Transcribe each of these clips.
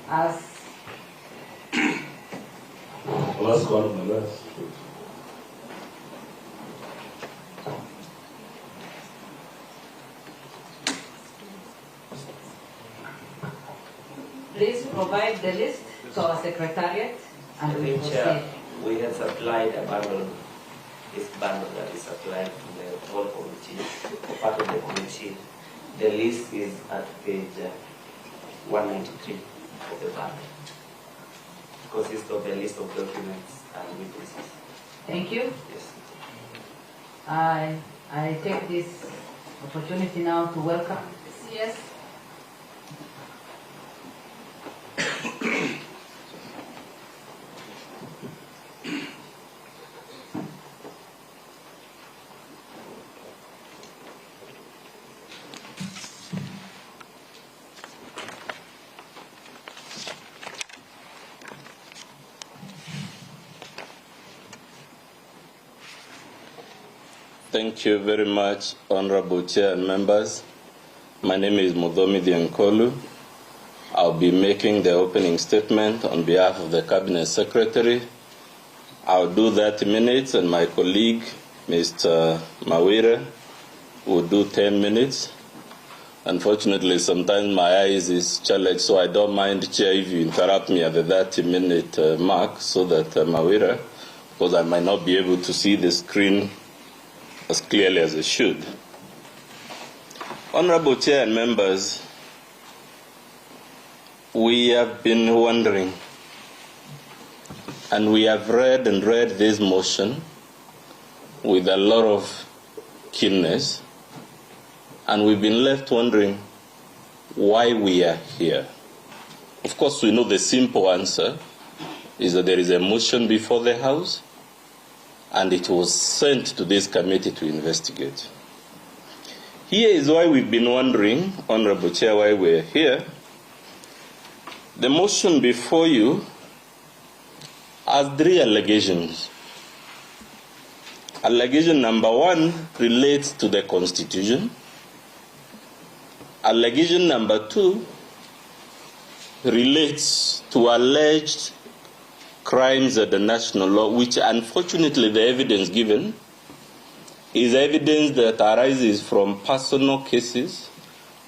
as Last one on the left. please provide the list to our secretariat and we will proceed. We have supplied a bundle, this bundle that is supplied to the whole committee, part of the committee. The list is at page 193 of the bundle. It consists of a list of documents and witnesses. Thank you. Yes. I take this opportunity now to welcome the CS. Thank you very much, Honorable Chair and members. My name is Mudomi Diankolu. I'll be making the opening statement on behalf of the Cabinet Secretary. I'll do 30 minutes, and my colleague, Mr. Mawire, will do 10 minutes. Unfortunately, sometimes my eyes is challenged, so I don't mind, Chair, if you interrupt me at the 30-minute mark, so that Mawire, because I might not be able to see the screen as clearly as it should. Honorable Chair and members, we have been wondering, and we have read this motion with a lot of keenness, and we've been left wondering why we are here. Of course, we know the simple answer is that there is a motion before the House, and it was sent to this committee to investigate. Here is why we've been wondering, Honorable Chair, why we're here. The motion before you has 3 allegations. Allegation number 1 relates to the Constitution. Allegation number 2 relates to alleged crimes at the national law, which unfortunately the evidence given is evidence that arises from personal cases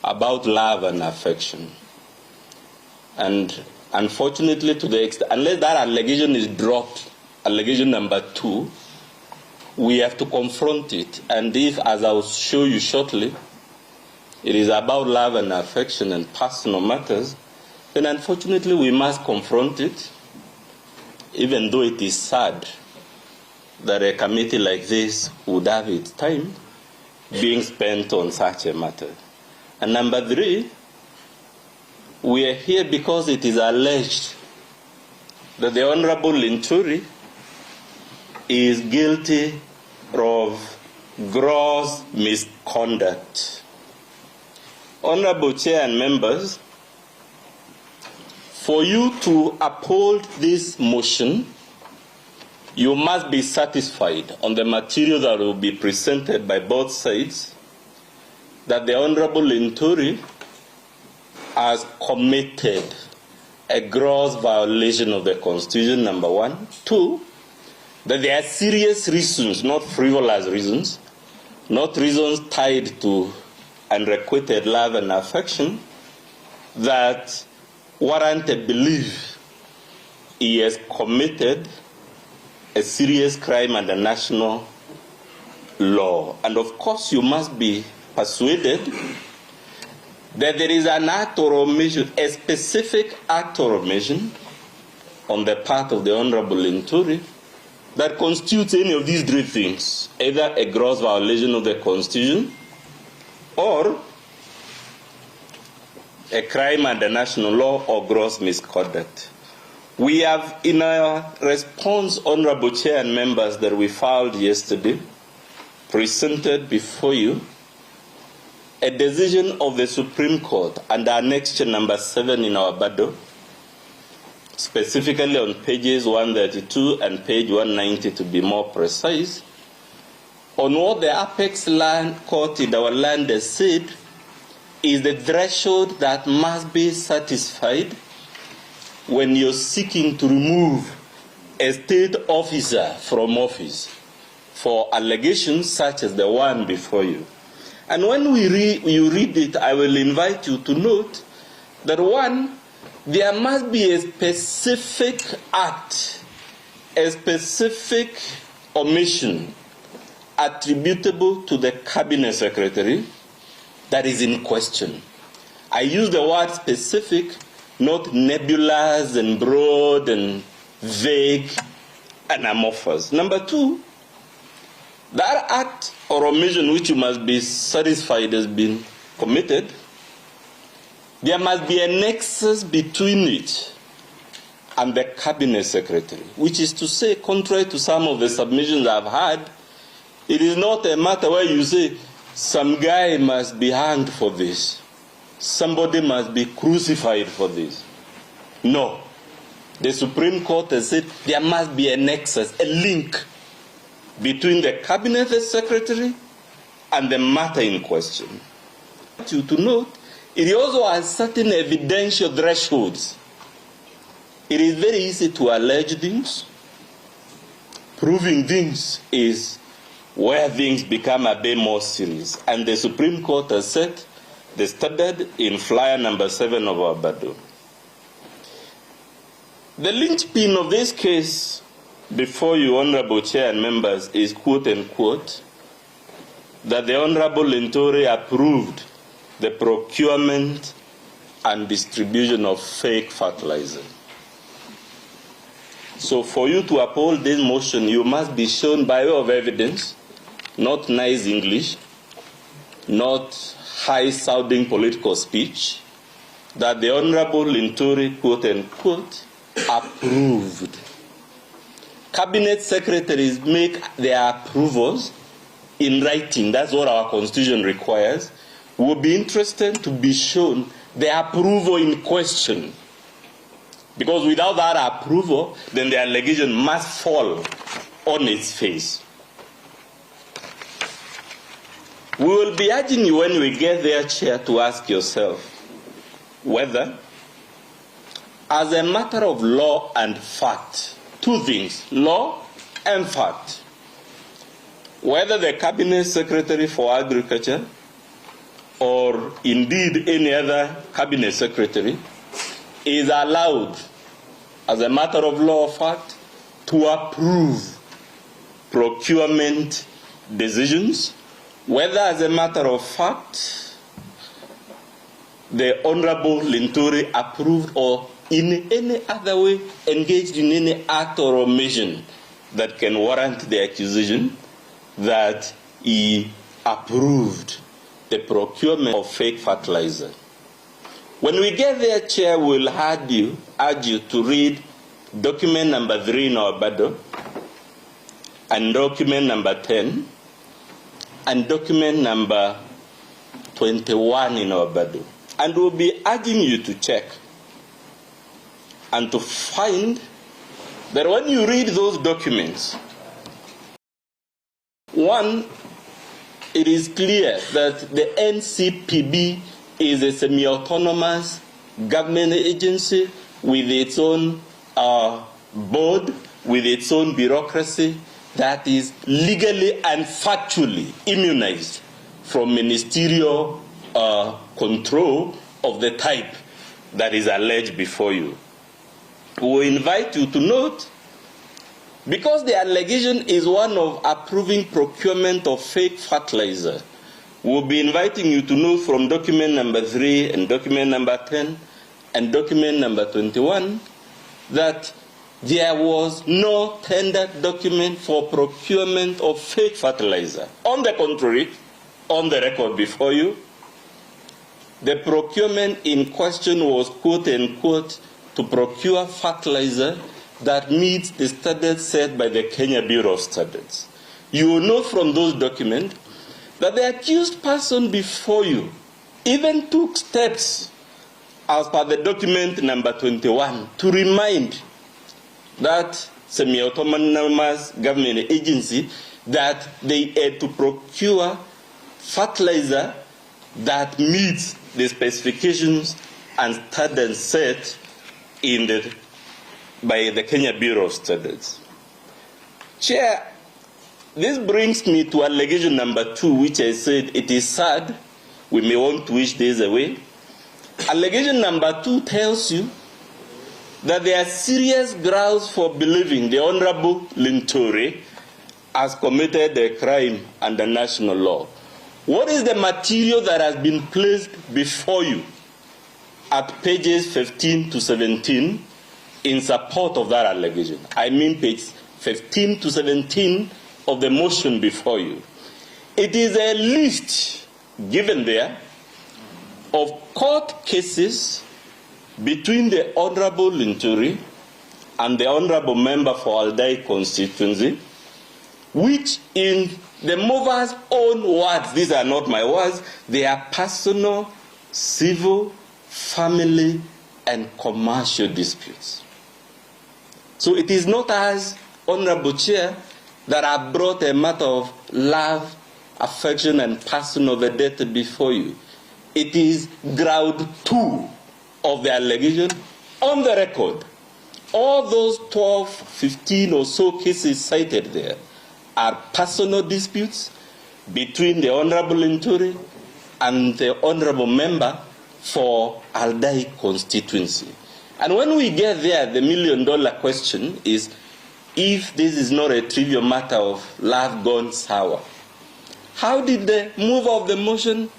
about love and affection. And unfortunately, to the extent, unless that allegation is dropped, allegation number 2, we have to confront it. And if, as I will show you shortly, it is about love and affection and personal matters, then unfortunately we must confront it, even though it is sad that a committee like this would have its time being spent on such a matter. And number 3, we are here because it is alleged that the Honorable Linturi is guilty of gross misconduct. Honorable Chair and members, for you to uphold this motion, you must be satisfied on the material that will be presented by both sides that the Honorable Linturi has committed a gross violation of the Constitution, number 1. 2, that there are serious reasons, not frivolous reasons, not reasons tied to unrequited love and affection, that warrant a belief he has committed a serious crime under national law. And of course, you must be persuaded that there is an act or omission, a specific act or omission on the part of the Honorable Linturi that constitutes any of these 3 things, either a gross violation of the Constitution or a crime under national law or gross misconduct. We have, in our response, Honorable Chair and members, that we filed yesterday, presented before you a decision of the Supreme Court under Annexure number 7 in our bundle, specifically on pages 132 and page 190 to be more precise, on what the Apex Land Court in our land has said is the threshold that must be satisfied when you're seeking to remove a state officer from office for allegations such as the one before you. And when you read it, I will invite you to note that one, there must be a specific act, a specific omission attributable to the cabinet secretary that is in question. I use the word specific, not nebulous and broad and vague and amorphous. Number two, that act or omission which you must be satisfied has been committed, there must be a nexus between it and the cabinet secretary, which is to say, contrary to some of the submissions I've had, it is not a matter where you say, some guy must be hanged for this, somebody must be crucified for this. No. The Supreme Court has said there must be a nexus, a link between the cabinet secretary and the matter in question. I want you to note, it also has certain evidential thresholds. It is very easy to allege things. Proving things is where things become a bit more serious. And the Supreme Court has set the standard in flyer number 7 of our battle. The linchpin of this case before you, Honorable Chair and members, is quote unquote that the Honorable Linturi approved the procurement and distribution of fake fertilizer. So for you to uphold this motion, you must be shown by way of evidence, not nice English, not high-sounding political speech, that the Honorable Linturi, quote unquote, approved. Cabinet secretaries make their approvals in writing. That's what our Constitution requires. We will be interested to be shown the approval in question. Because without that approval, then the allegation must fall on its face. We will be urging you when we get there, Chair, to ask yourself whether, as a matter of law and fact, two things, law and fact, whether the Cabinet Secretary for Agriculture or indeed any other Cabinet Secretary is allowed, as a matter of law or fact, to approve procurement decisions, whether as a matter of fact the Honorable Linturi approved or in any other way engaged in any act or omission that can warrant the accusation that he approved the procurement of fake fertilizer. When we get there, Chair, we'll urge you to read document number 3 in our battle, and document number 10, and document number 21 in our battle. And we'll be urging you to check and to find that when you read those documents, one, it is clear that the NCPB is a semi-autonomous government agency with its own board, with its own bureaucracy that is legally and factually immunized from ministerial control of the type that is alleged before you. We invite you to note, because the allegation is one of approving procurement of fake fertilizer, we'll be inviting you to note from document number 3 and document number 10 and document number 21 that there was no tender document for procurement of fake fertilizer. On the contrary, on the record before you, the procurement in question was, quote unquote, to procure fertilizer that meets the standards set by the Kenya Bureau of Standards. You will know from those documents that the accused person before you even took steps, as per the document number 21, to remind that semi-autonomous government agency that they had to procure fertilizer that meets the specifications and standards set by the Kenya Bureau of Standards. Chair, this brings me to allegation number 2, which I said it is sad. We may want to wish days away. Allegation number 2 tells you that there are serious grounds for believing the Honorable Linturi has committed a crime under national law. What is the material that has been placed before you at pages 15 to 17 in support of that allegation? I mean page 15 to 17 of the motion before you. It is a list given there of court cases between the Honorable Linturi and the Honorable Member for Aldai constituency, which in the mover's own words, these are not my words, they are personal, civil, family, and commercial disputes. So it is not as Honorable Chair that I brought a matter of love, affection, and passion of the death before you. It is ground 2 of the allegation on the record. All those 12, 15 or so cases cited there are personal disputes between the Honorable Linturi and the Honorable Member for Aldai constituency. And when we get there, the $1 million question is, if this is not a trivial matter of love gone sour, how did the mover of the motion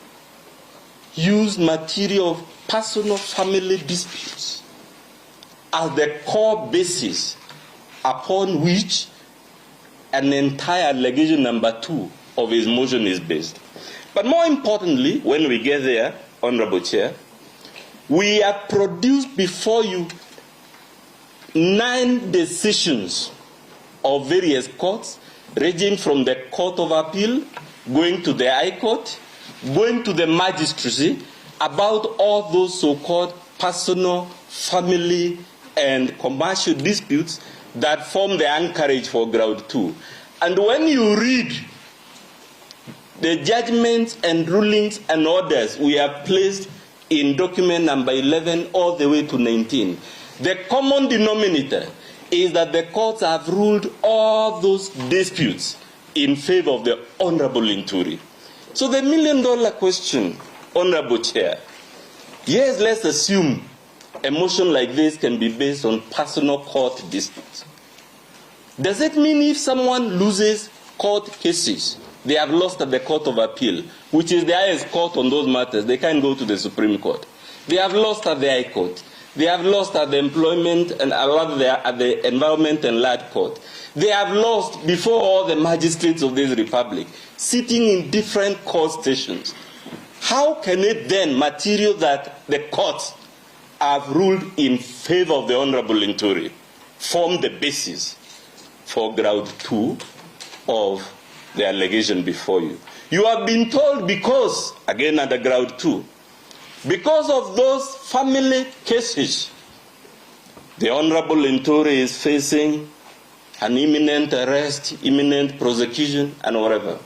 use material of personal family disputes as the core basis upon which an entire allegation number 2 of his motion is based? But more importantly, when we get there, Honorable Chair, we have produced before you 9 decisions of various courts, ranging from the Court of Appeal, going to the High Court, going to the magistracy, about all those so-called personal, family, and commercial disputes that form the anchorage for ground 2. And when you read the judgments and rulings and orders we have placed in document number 11 all the way to 19, the common denominator is that the courts have ruled all those disputes in favor of the Honorable Linturi. So the $1 million question, Honorable Chair, yes, let's assume a motion like this can be based on personal court disputes. Does it mean if someone loses court cases, they have lost at the Court of Appeal, which is the highest court on those matters, they can't go to the Supreme Court? They have lost at the High Court. They have lost at the Employment and at the Environment and Land Court. They have lost before all the magistrates of this republic, sitting in different court stations. How can it then, material that the courts have ruled in favor of the Honorable Linturi, form the basis for ground 2 of the allegation before you? You have been told because, again under ground 2, because of those family cases, the Honorable Linturi is facing an imminent arrest, imminent prosecution, and whatever.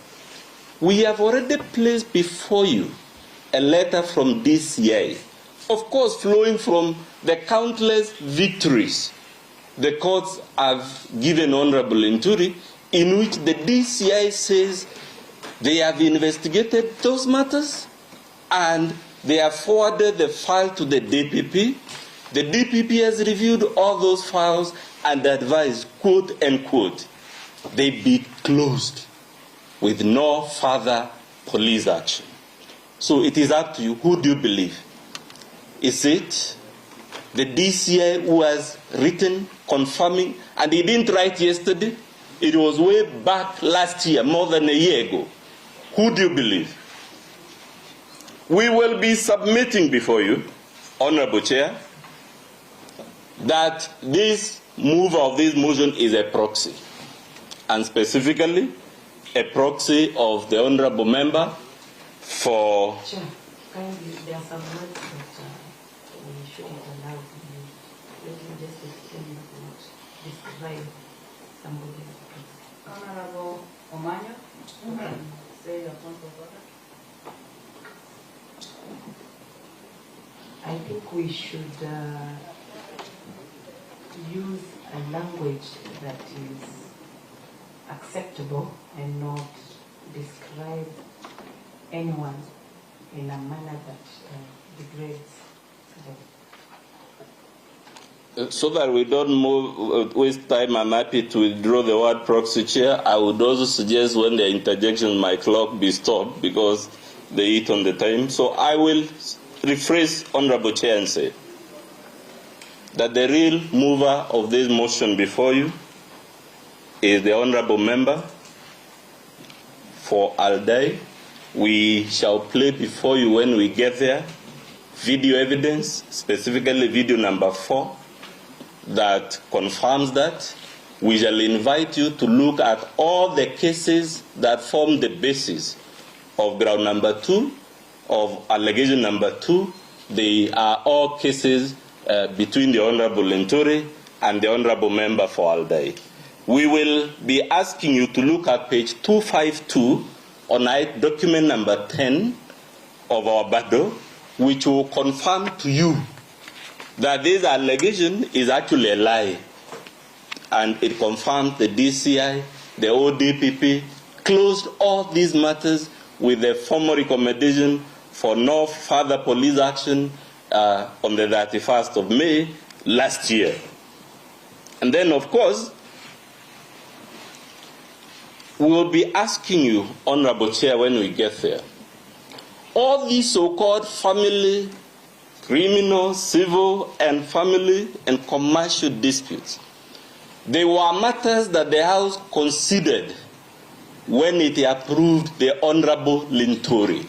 We have already placed before you a letter from DCI, of course flowing from the countless victories the courts have given Honorable Linturi, in which the DCI says they have investigated those matters and they have forwarded the file to the DPP. The DPP has reviewed all those files and advised, quote unquote, they be closed with no further police action. So it is up to you. Who do you believe? Is it the DCI who has written, confirming, and he didn't write yesterday? It was way back last year, more than a year ago. Who do you believe? We will be submitting before you, Honorable Chair, that this mover of this motion is a proxy, and specifically a proxy of the Honorable Member for... Chair, kindly, there are some words that we shouldn't allow to be. Let me just explain what describe somebody. Honorable Omanyo, say your point of order. I think we should a language that is acceptable and not describe anyone in a manner that degrades them. So that we don't waste time, I'm happy to withdraw the word proxy, Chair. I would also suggest when there are interjections, my clock be stopped because they eat on the time. So I will rephrase, Honorable Chair, and say that the real mover of this motion before you is the Honorable Member for Aldai. We shall play before you when we get there video evidence, specifically video number 4, that confirms that. We shall invite you to look at all the cases that form the basis of ground number 2, of allegation number 2. They are all cases between the Honorable Linturi and the Honorable Member for Aldai. We will be asking you to look at page 252 on document number 10 of our BADO, which will confirm to you that this allegation is actually a lie. And it confirms the DCI, the ODPP, closed all these matters with a formal recommendation for no further police action on the 31st of May last year. And then, of course, we will be asking you, Honorable Chair, when we get there, all these so-called family, criminal, civil, and family and commercial disputes, they were matters that the House considered when it approved the Honorable Linturi.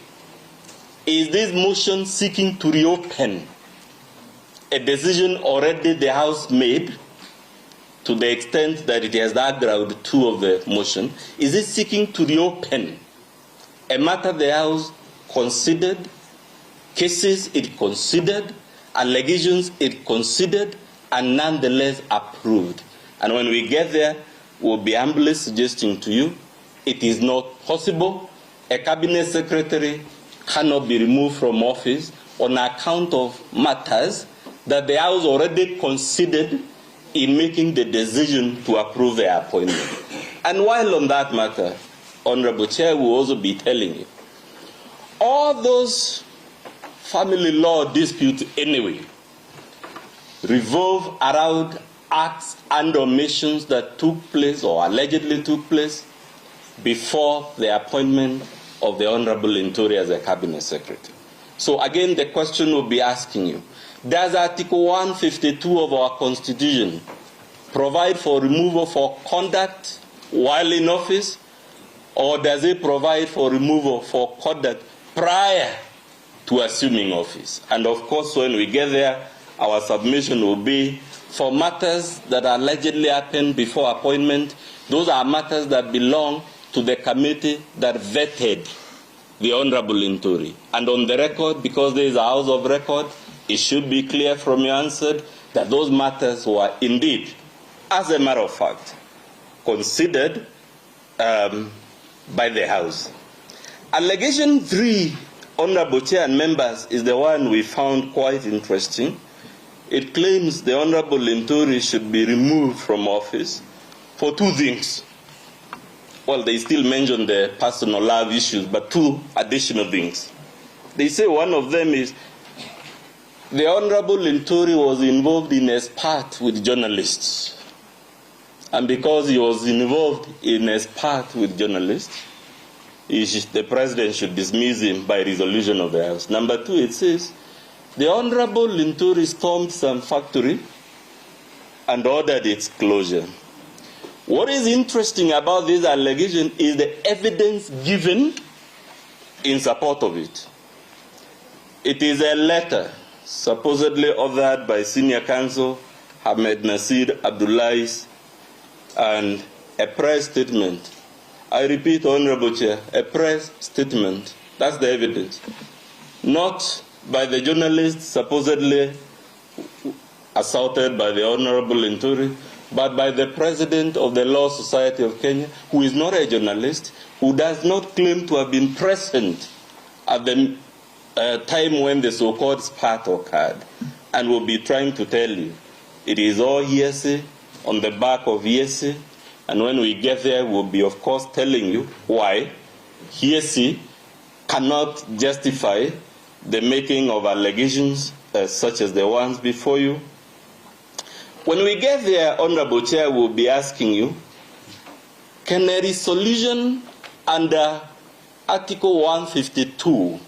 Is this motion seeking to reopen a decision already the House made, to the extent that it has that ground 2 of the motion? Is it seeking to reopen a matter the House considered, cases it considered, allegations it considered, and nonetheless approved? And when we get there, we'll be humbly suggesting to you, it is not possible. A cabinet secretary cannot be removed from office on account of matters that the House already considered in making the decision to approve the appointment. And while on that matter, Honorable Chair, will also be telling you, all those family law disputes anyway revolve around acts and omissions that took place or allegedly took place before the appointment of the Honorable Linturi as a cabinet secretary. So again, the question will be asking you, does Article 152 of our Constitution provide for removal for conduct while in office, or does it provide for removal for conduct prior to assuming office? And of course, when we get there, our submission will be for matters that allegedly happened before appointment. Those are matters that belong to the committee that vetted the Honorable Linturi. And on the record, because there is a house of record, it should be clear from your answer that those matters were indeed, as a matter of fact, considered by the House. Allegation 3, Honorable Chair and members, is the one we found quite interesting. It claims the Honorable Linturi should be removed from office for 2 things. Well, they still mention the personal love issues, but 2 additional things. They say one of them is the Honorable Linturi was involved in a spat with journalists. And because he was involved in a spat with journalists, the President should dismiss him by resolution of the House. Number 2, it says, the Honorable Linturi stormed some factory and ordered its closure. What is interesting about this allegation is the evidence given in support of it. It is a letter supposedly authored by Senior Counsel Ahmed Nasir Abdullahis and a press statement. I repeat, Honorable Chair, a press statement. That's the evidence. Not by the journalist supposedly assaulted by the Honorable Linturi, but by the President of the Law Society of Kenya, who is not a journalist, who does not claim to have been present at the time when the so-called spat occurred, and will be trying to tell you it is all hearsay, on the back of Yesi, and when we get there, we'll be, of course, telling you why Yesi cannot justify the making of allegations such as the ones before you. When we get there, Honorable Chair, we'll be asking you, can a resolution under Article 152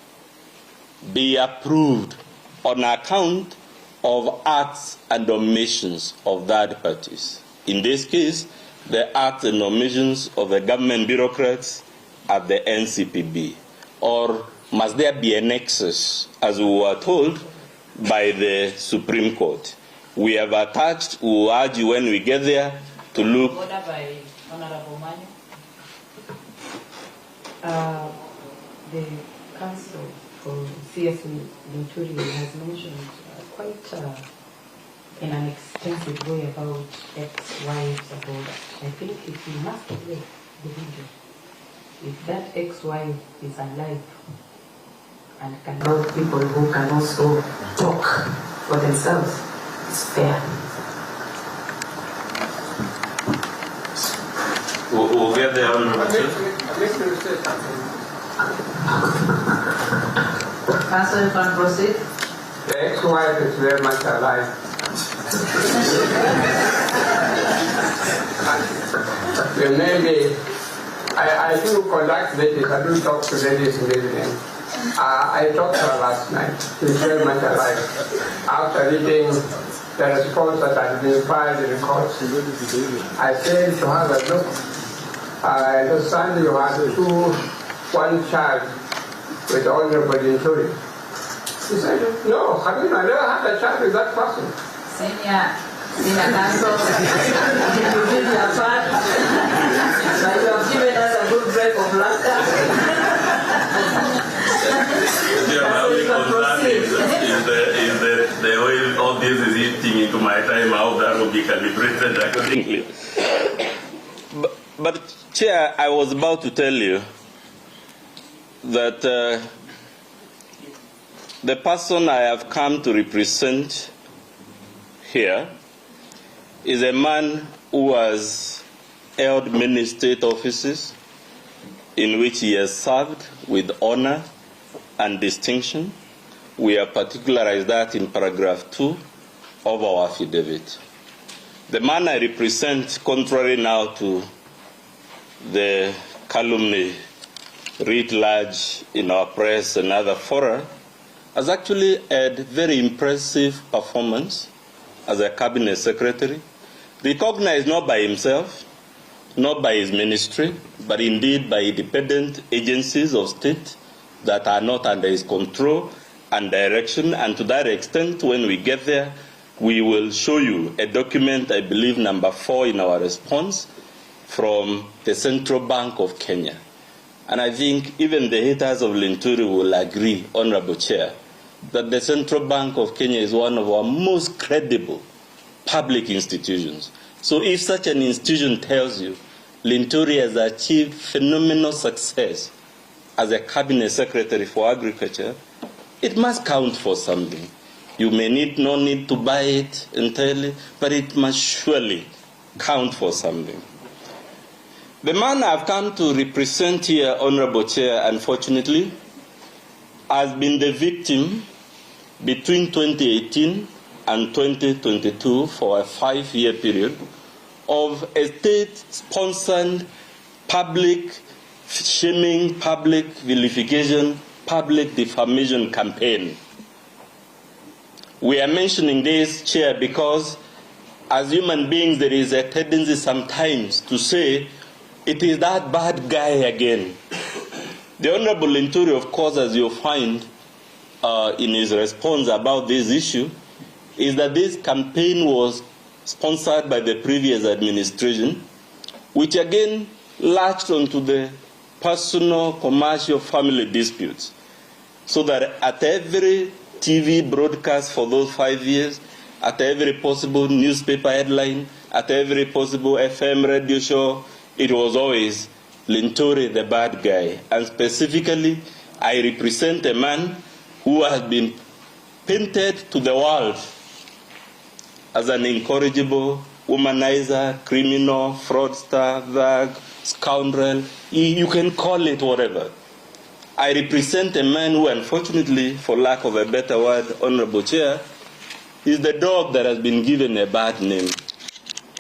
be approved on account of acts and omissions of third parties? In this case, the acts and omissions of the government bureaucrats at the NCPB. Or must there be an excess, as we were told by the Supreme Court? We have attached, we will urge you when we get there to look. Order by Honorable Manu. The Council for CS Linturi has mentioned quite in an extensive way about ex-wives about that. I think if we must play the video, if that ex-wife is alive and can help people who can also talk for themselves, it's fair. We'll get there on Council, you can proceed. The ex-wife is very much alive. The maybe I do conduct ladies, I do talk to ladies in evening. I talked to her last night. She's very much alive. After reading the response that has been filed in the court, I said to her that, look, I understand you had one child with the Honorable Linturi. She said, no, I never had a child with that person. Senior Council, you did your part, but you have given us a good break of laughter. The way all this is eating into my time, I hope that will be calibrated accordingly. But Chair, I was about to tell you that the person I have come to represent here is a man who has held many state offices in which he has served with honor and distinction. We have particularized that in paragraph 2 of our affidavit. The man I represent, contrary now to the calumny writ large in our press and other fora, has actually had very impressive performance as a cabinet secretary, recognized not by himself, not by his ministry, but indeed by independent agencies of state that are not under his control and direction. And to that extent, when we get there, we will show you a document, I believe number 4 in our response, from the Central Bank of Kenya. And I think even the haters of Linturi will agree, Honorable Chair, that the Central Bank of Kenya is one of our most credible public institutions. So if such an institution tells you Linturi has achieved phenomenal success as a cabinet secretary for agriculture, it must count for something. You may not need to buy it entirely, but it must surely count for something. The man I've come to represent here, Honorable Chair, unfortunately, has been the victim between 2018 and 2022 for a 5-year period of a state-sponsored public shaming, public vilification, public defamation campaign. We are mentioning this, Chair, because as human beings there is a tendency sometimes to say it is that bad guy again. The Honorable Linturi, of course, as you'll find in his response about this issue, is that this campaign was sponsored by the previous administration, which again latched onto the personal, commercial, family disputes. So that at every TV broadcast for those 5 years, at every possible newspaper headline, at every possible FM radio show, it was always Linturi the bad guy. And specifically, I represent a man who has been painted to the world as an incorrigible womanizer, criminal, fraudster, thug, scoundrel, you can call it whatever. I represent a man who, unfortunately, for lack of a better word, Honorable Chair, is the dog that has been given a bad name.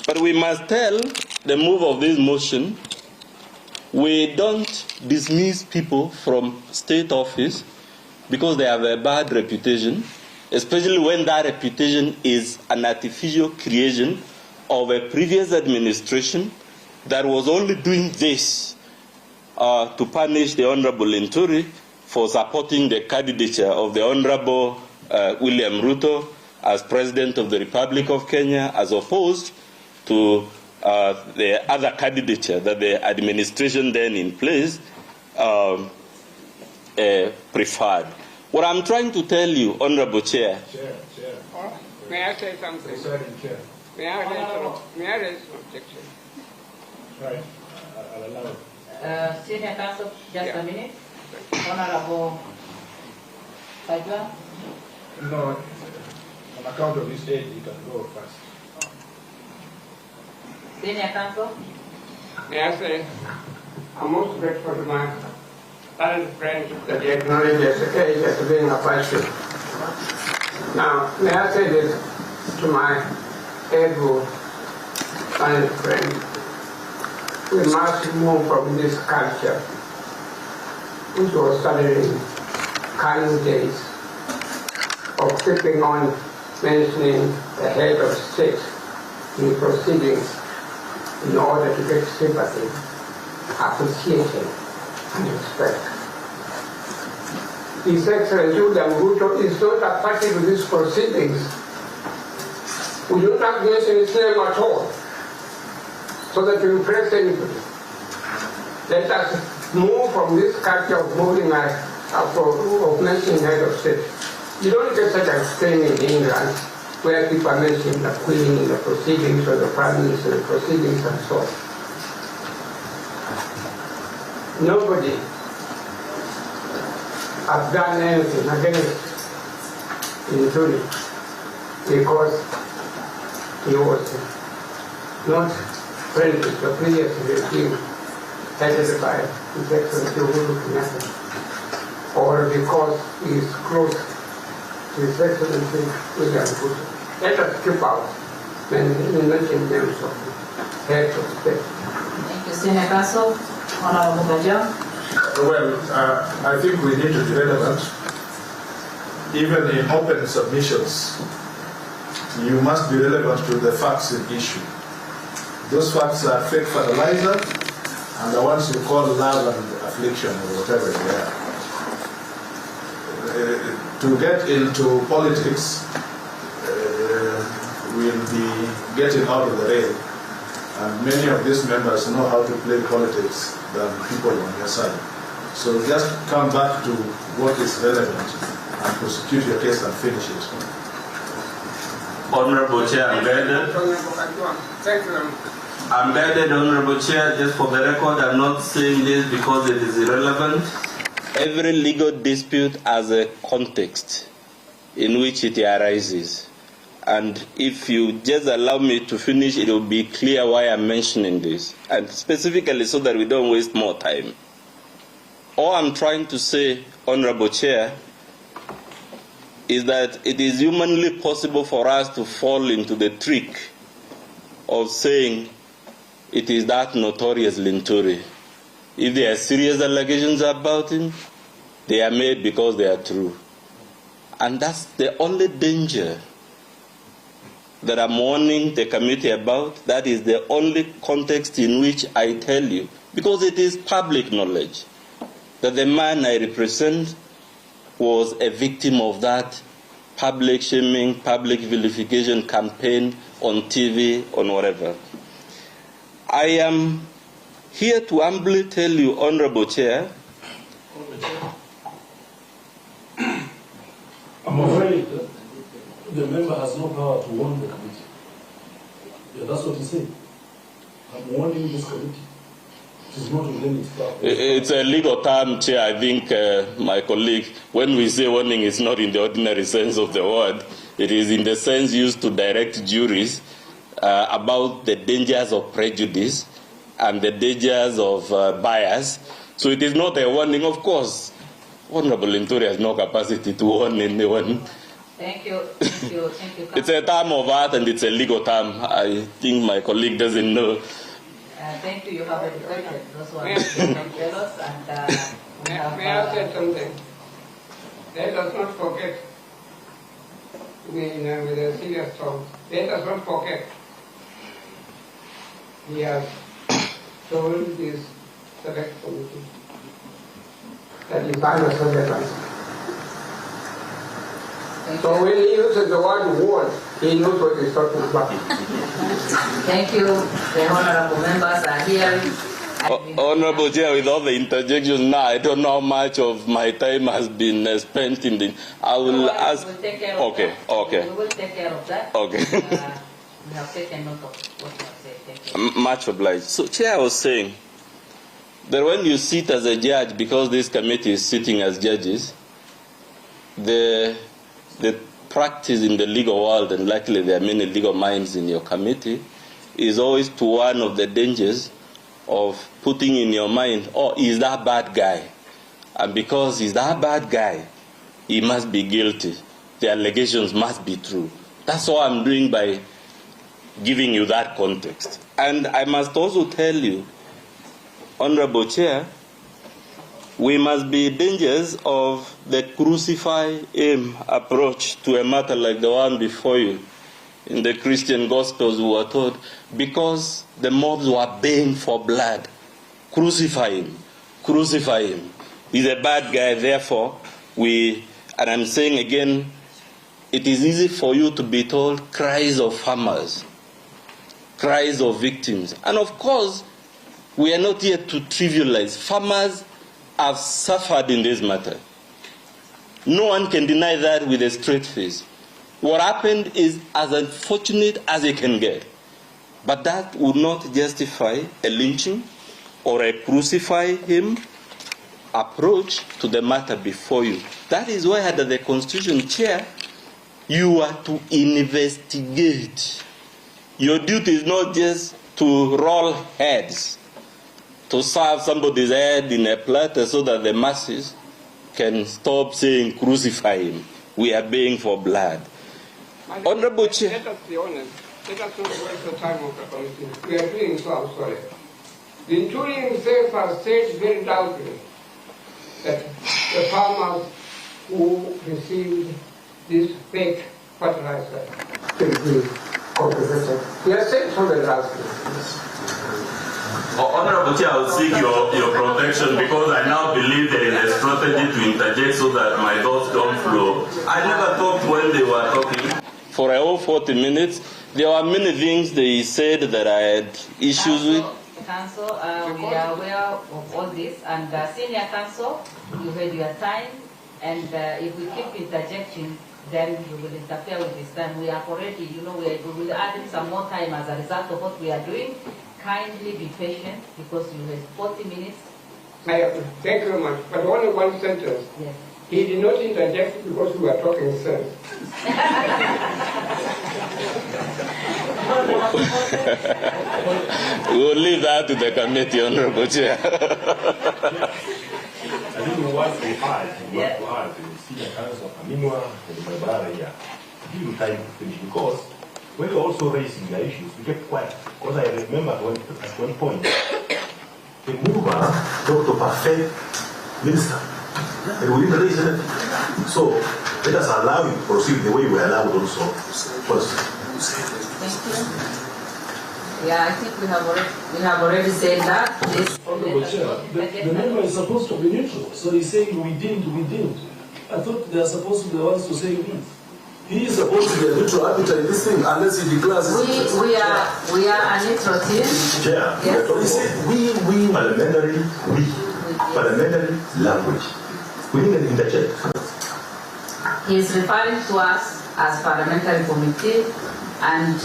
But we must tell the move of this motion, we don't dismiss people from state office because they have a bad reputation, especially when that reputation is an artificial creation of a previous administration that was only doing this to punish the Honorable Linturi for supporting the candidature of the Honorable William Ruto as President of the Republic of Kenya, as opposed to the other candidature that the administration then in place preferred. What I'm trying to tell you, Honorable Chair. Chair. May I say something? Chair. May I raise objection? Right. I'll allow it. Senior Counsel, just a minute. Honorable Sajwa. No, on account of this age, you can go first. Senior Counsel. May I say, I'm most grateful to my other friends that they acknowledge as age as being a person. Now, may I say this to my able and friends? We must move from this culture, which was started in kind days, of keeping on mentioning the head of state in proceedings in order to get sympathy, appreciation, and respect. His Excellency William Ruto is not a party to these proceedings. We do not mention his name at all, so that we impress anybody. Let us move from this culture of moving of mentioning head of state. You don't get such a thing in England where people are mentioning the Queen in the proceedings or the Prime Minister in the proceedings and so on. Nobody has done anything against Linturi because he was not friendly to the previous regime headed by His Excellency Uhuru Kenyatta, or because he is close to His Excellency William Ruto. Let us keep out when we mention names of heads of state. Thank you, Senior Counsel. Honorable Bajam. Well, I think we need to be relevant. Even in open submissions, you must be relevant to the facts in issue. Those facts are fake fertilizer and the ones you call love and affliction or whatever they are. To get into politics will be getting out of the rail, and many of these members know how to play politics than people on your side. So just come back to what is relevant and prosecute your case and finish it. Honorable Chair, I'm guided. I'm guided, Honorable Chair. Just for the record, I'm not saying this because it is irrelevant. Every legal dispute has a context in which it arises. And if you just allow me to finish, it will be clear why I'm mentioning this. And specifically so that we don't waste more time. All I'm trying to say, Honorable Chair, is that it is humanly possible for us to fall into the trick of saying it is that notorious Linturi. If there are serious allegations about him, they are made because they are true. And that's the only danger that I'm warning the committee about. That is the only context in which I tell you, because it is public knowledge, that the man I represent was a victim of that public shaming, public vilification campaign on TV, on whatever. I am here to humbly tell you, Honorable Chair. I'm afraid that the member has no power to warn the committee. Yeah, that's what he said. I'm warning this committee. It is not within its power. It's a legal term, Chair. I think my colleague, when we say warning, it's not in the ordinary sense of the word. It is in the sense used to direct juries about the dangers of prejudice and the dangers of bias. So it is not a warning, of course. Honorable Linturi has no capacity to warn anyone. Thank you. Thank you. Thank you. It's a term of art and it's a legal term. I think my colleague doesn't know. Thank you. You have educated those who are fellows and May I say something? Let us not forget, with a serious tone, let us not forget, he has told this select committee that he finds relevance. So when he uses the word ward, he knows what he's talking about. Thank you. The honorable members are here. Honorable Chair, with all the interjections now, I don't know how much of my time has been spent in the... I will ask... We will take care of okay, that. okay. We will take care of that. Okay. We have taken note of what you have said. Thank you. Much obliged. So, Chair, I was saying that when you sit as a judge, because this committee is sitting as judges, the practice in the legal world, and luckily there are many legal minds in your committee, is always to one of the dangers of putting in your mind, oh, he's that bad guy. And because he's that bad guy, he must be guilty. The allegations must be true. That's all I'm doing by giving you that context. And I must also tell you, Honorable Chair, we must be dangers of the crucify him approach to a matter like the one before you. In the Christian Gospels, we were told, because the mobs were baying for blood, crucify him, crucify him. He's a bad guy, therefore, and I'm saying again, it is easy for you to be told cries of farmers, cries of victims. And of course, we are not here to trivialize. Farmers have suffered in this matter. No one can deny that with a straight face. What happened is as unfortunate as it can get. But that would not justify a lynching or a crucify him approach to the matter before you. That is why under the Constitution, Chair, you are to investigate. Your duty is not just to roll heads, to serve somebody's head in a platter so that the masses can stop saying crucify him. We are baying for blood. Honorable Chair. Let us be honest. Let us not waste the time of the committee. We are doing so, I'm sorry. Linturi himself has said very loudly that the farmers who received this fake fertilizer will be compensated. He has said so very loudly. Honorable Chair, I will seek your protection because I now believe there is a strategy to interject so that my thoughts don't flow. I never talked when they were talking. For a whole 40 minutes, there were many things they said that I had issues with. Council, we are aware of all this, and Senior Council, you had your time, and if we keep interjecting, then you will interfere with this time. We are already, we will add in some more time as a result of what we are doing. Kindly be patient because you have 40 minutes. Thank you very much. But only one sentence. Yes. He did not interject because we were talking sense. We will leave that to the committee, Honorable Chair. I think what we had, Senior Council, Aminwa, and Barbara here, give you time to finish because when you're also raising the issues, we kept quiet. Because I remember at one point, the mover talked of a fair minister. And we didn't raise it. So let us allow you to proceed the way we allowed also first. Thank you. Yeah, I think we have already said that. Honorable Chair, the member is supposed to be neutral. So he's saying we didn't. I thought they are supposed to be the ones to say we. He is supposed to be a neutral arbiter in this thing unless he declares it. We are a neutral team. Chair, yes. He said we parliamentary language. We didn't interject. He is referring to us as parliamentary committee, and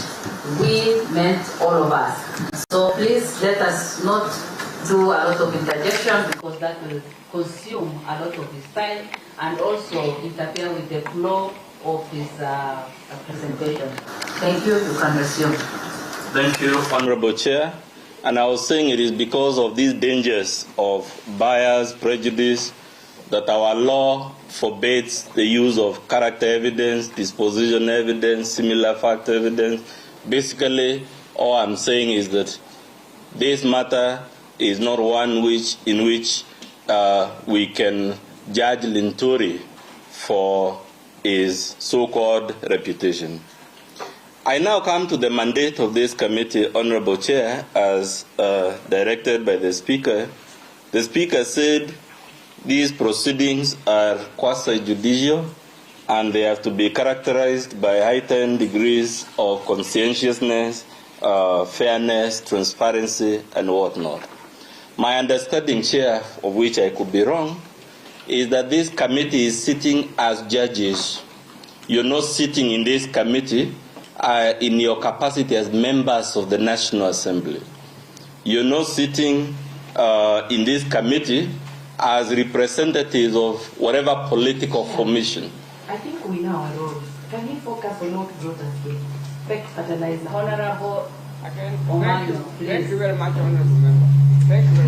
we meant all of us. So please let us not do a lot of interjection because that will consume a lot of his time and also interfere with the flow of his presentation. Thank you. You can resume. Thank you, Honorable Chair. And I was saying it is because of these dangers of bias, prejudice, that our law forbids the use of character evidence, disposition evidence, similar fact evidence. Basically, all I'm saying is that this matter is not one in which we can judge Linturi for his so-called reputation. I now come to the mandate of this committee, Honorable Chair, as directed by the Speaker. The Speaker said these proceedings are quasi-judicial and they have to be characterized by heightened degrees of conscientiousness, fairness, transparency, and whatnot. My understanding, Chair, of which I could be wrong, is that this committee is sitting as judges. You're not sitting in this committee in your capacity as members of the National Assembly. You're not sitting in this committee as representatives of whatever political formation. I think we know our roles. Can we focus on what brought us here? Fact fertilizer. Honorable, Thank you very much, Honorable Member.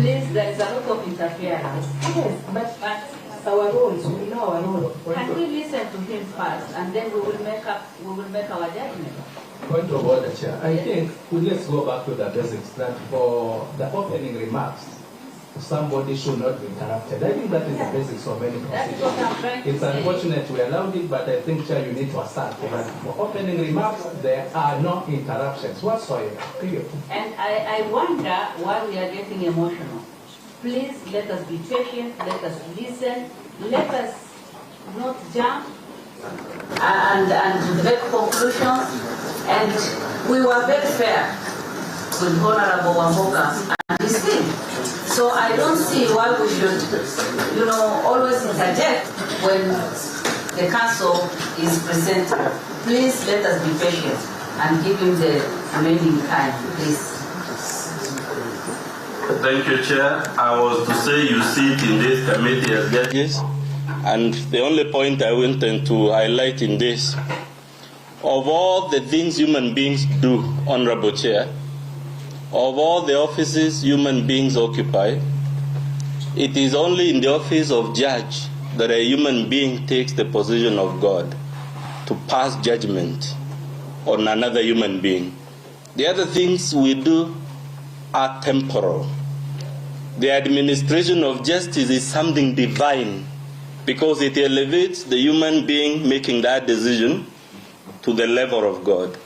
Please, there is a lot of interference. Yes, but our roles, we know our role. Can we listen to him first, and then we will make our judgment? Point of order, Chair. I think let's go back to the basics. That for the opening remarks, somebody should not be interrupted. I think that is the basics of any proceeding. It's unfortunate we allowed it, but I think, Chair, you need to assert that for opening remarks, there are no interruptions whatsoever. Period. And I wonder why we are getting emotional. Please let us be patient, let us listen, let us not jump and make conclusions. And we were very fair with Honorable Wamboka and his team. So I don't see why we should, always interject when the council is presenting. Please let us be patient and give him the remaining time, please. Thank you, Chair. I was to say you sit in this committee as judges, and the only point I wanted to highlight in this, of all the things human beings do, Honorable Chair, of all the offices human beings occupy, it is only in the office of judge that a human being takes the position of God to pass judgment on another human being. The other things we do are temporal. The administration of justice is something divine because it elevates the human being making that decision to the level of God.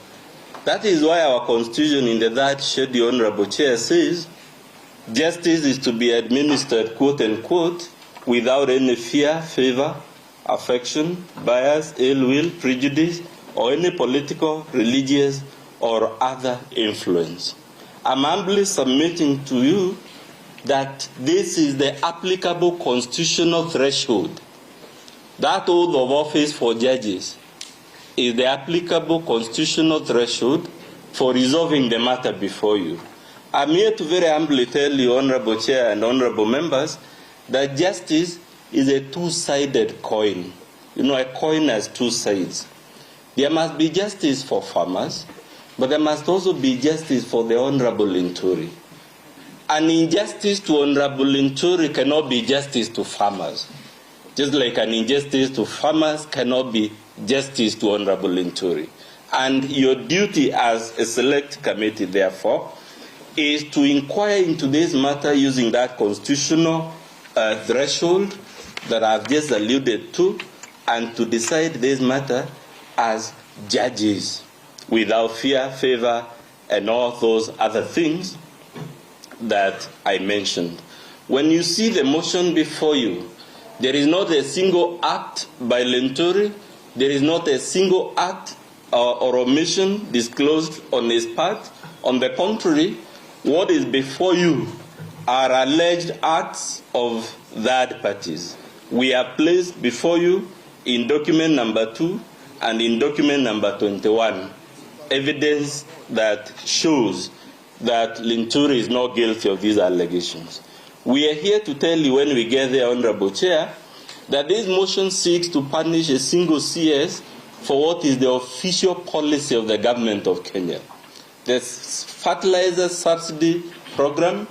That is why our Constitution in the third schedule, Honorable Chair, says justice is to be administered, quote unquote, without any fear, favor, affection, bias, ill will, prejudice, or any political, religious, or other influence. I'm humbly submitting to you that this is the applicable constitutional threshold. That oath of office for judges is the applicable constitutional threshold for resolving the matter before you. I'm here to very humbly tell you, Honorable Chair and Honorable Members, that justice is a two-sided coin. A coin has two sides. There must be justice for farmers, but there must also be justice for the Honorable Linturi. An injustice to Honorable Linturi cannot be justice to farmers, just like an injustice to farmers cannot be justice to Honorable Linturi. And your duty as a select committee, therefore, is to inquire into this matter using that constitutional threshold that I've just alluded to, and to decide this matter as judges without fear, favor, and all those other things that I mentioned. When you see the motion before you, there is not a single act by Linturi, there is not a single act or omission disclosed on his part. On the contrary, what is before you are alleged acts of third parties. We have placed before you in document number 2 and in document number 21 evidence that shows that Linturi is not guilty of these allegations. We are here to tell you when we get there, Honorable Chair, that this motion seeks to punish a single CS for what is the official policy of the government of Kenya. The fertilizer subsidy program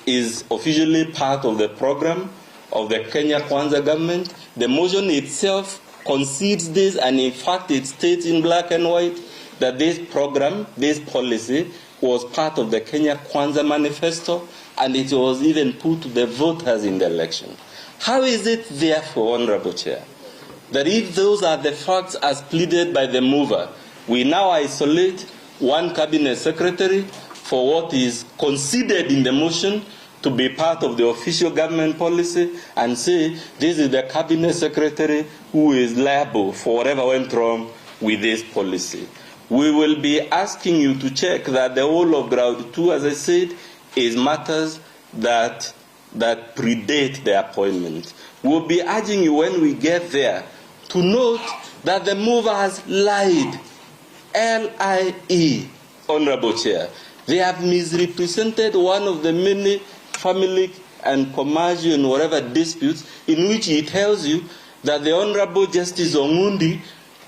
is officially part of the program of the Kenya Kwanza government. The motion itself concedes this, and in fact it states in black and white that this program, this policy, was part of the Kenya Kwanza manifesto, and it was even put to the voters in the election. How is it, therefore, Honorable Chair, that if those are the facts as pleaded by the mover, we now isolate one cabinet secretary for what is considered in the motion to be part of the official government policy and say this is the cabinet secretary who is liable for whatever went wrong with this policy? We will be asking you to check that the whole of ground 2, as I said, is matters that predate the appointment. We'll be urging you when we get there to note that the mover has lied. L-I-E, Honorable Chair. They have misrepresented one of the many family and commercial and whatever disputes in which he tells you that the Honorable Justice Ongundi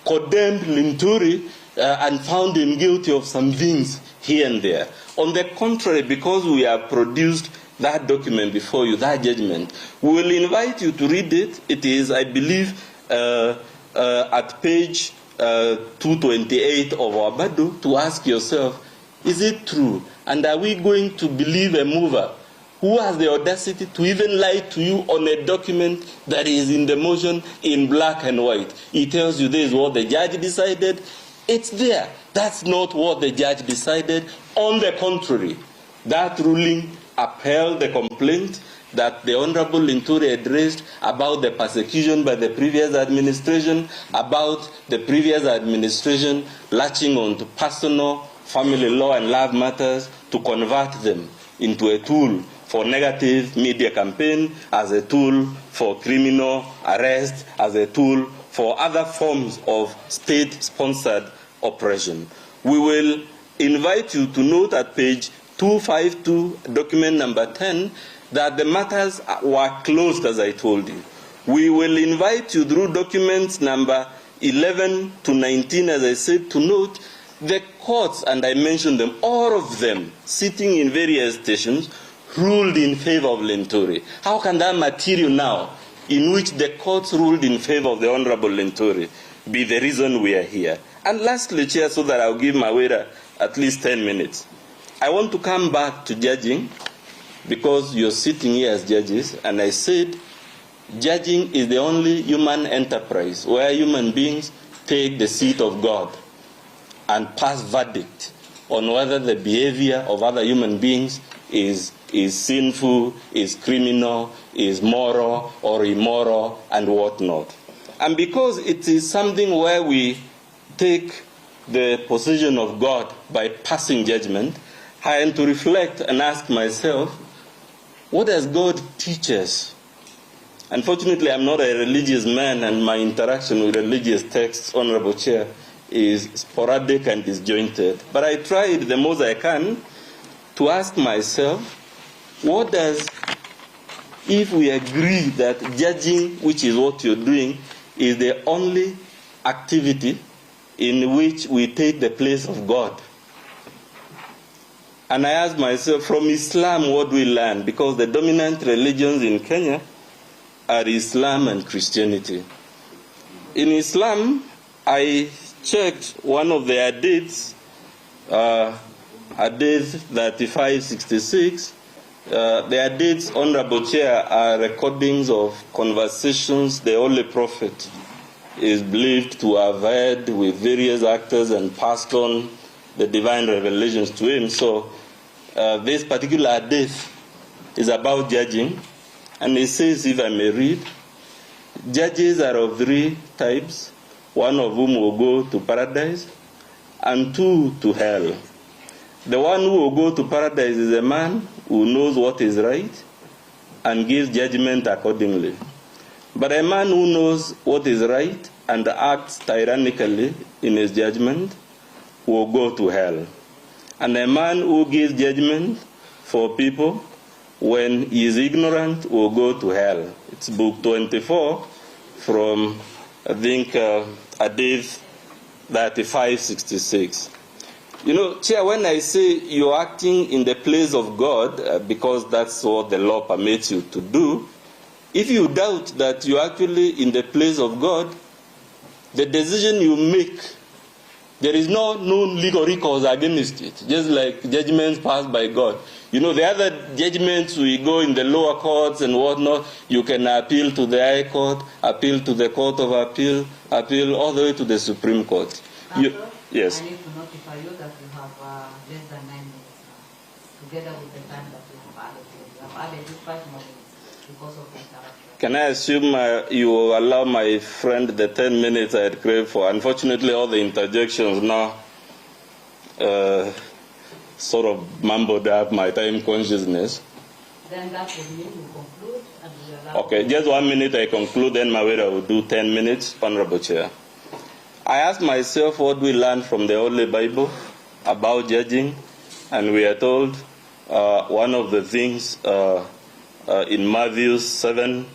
condemned Linturi and found him guilty of some things here and there. On the contrary, because we have produced that document before you, that judgment, we will invite you to read it. It is, I believe, at page 228 of our Badu, to ask yourself, is it true? And are we going to believe a mover who has the audacity to even lie to you on a document that is in the motion in black and white? He tells you this is what the judge decided. It's there. That's not what the judge decided. On the contrary, that ruling upheld the complaint that the Honorable Linturi addressed about the persecution by the previous administration, about the previous administration latching on to personal, family law and love matters to convert them into a tool for negative media campaign, as a tool for criminal arrest, as a tool for other forms of state-sponsored oppression. We will invite you to note at page 252, document number 10, that the matters were closed, as I told you. We will invite you through documents number 11 to 19, as I said, to note the courts, and I mentioned them, all of them, sitting in various stations, ruled in favor of Linturi. How can that material now, in which the courts ruled in favor of the Honorable Linturi, be the reason we are here? And lastly, Chair, so that I'll give my waiter at least 10 minutes, I want to come back to judging, because you're sitting here as judges, and I said judging is the only human enterprise where human beings take the seat of God and pass verdict on whether the behavior of other human beings is sinful, is criminal, is moral or immoral, and whatnot. And because it is something where we take the position of God by passing judgment, I am to reflect and ask myself, what does God teach us? Unfortunately, I'm not a religious man, and my interaction with religious texts, Honorable Chair, is sporadic and disjointed. But I tried the most I can to ask myself, what does, if we agree that judging, which is what you're doing, is the only activity in which we take the place of God? And I asked myself, from Islam, what do we learn? Because the dominant religions in Kenya are Islam and Christianity. In Islam, I checked one of the hadiths, Hadith 3566. The hadiths, Honorable Chair, are recordings of conversations the Holy Prophet is believed to have had with various actors and passed on the divine revelations to him. So this particular hadith is about judging, and it says, if I may read, judges are of 3 types, one of whom will go to paradise and 2 to hell. The one who will go to paradise is a man who knows what is right and gives judgment accordingly. But a man who knows what is right and acts tyrannically in his judgment will go to hell. And a man who gives judgment for people when he is ignorant will go to hell. It's book 24 from, I think, Hadith 3566. You know, Chair, when I say you're acting in the place of God, because that's what the law permits you to do, if you doubt that you're actually in the place of God, the decision you make, there is no legal recourse against it, just like judgments passed by God. You know, the other judgments, we go in the lower courts and whatnot, you can appeal to the High Court, appeal to the Court of Appeal, appeal all the way to the Supreme Court. Yes. I need to notify you that you have less than 9 minutes now, together with the time that you have allocated. You have added 5 more minutes because of the interruption. Can I assume you will allow my friend the 10 minutes I had craved for? Unfortunately, all the interjections now sort of mumbled up my time consciousness. Then that will mean you conclude and you allow... Okay, just 1 minute I conclude, then Mawira will do 10 minutes. Honorable Chair. I asked myself what we learned from the Holy Bible about judging, and we are told one of the things in Matthew 7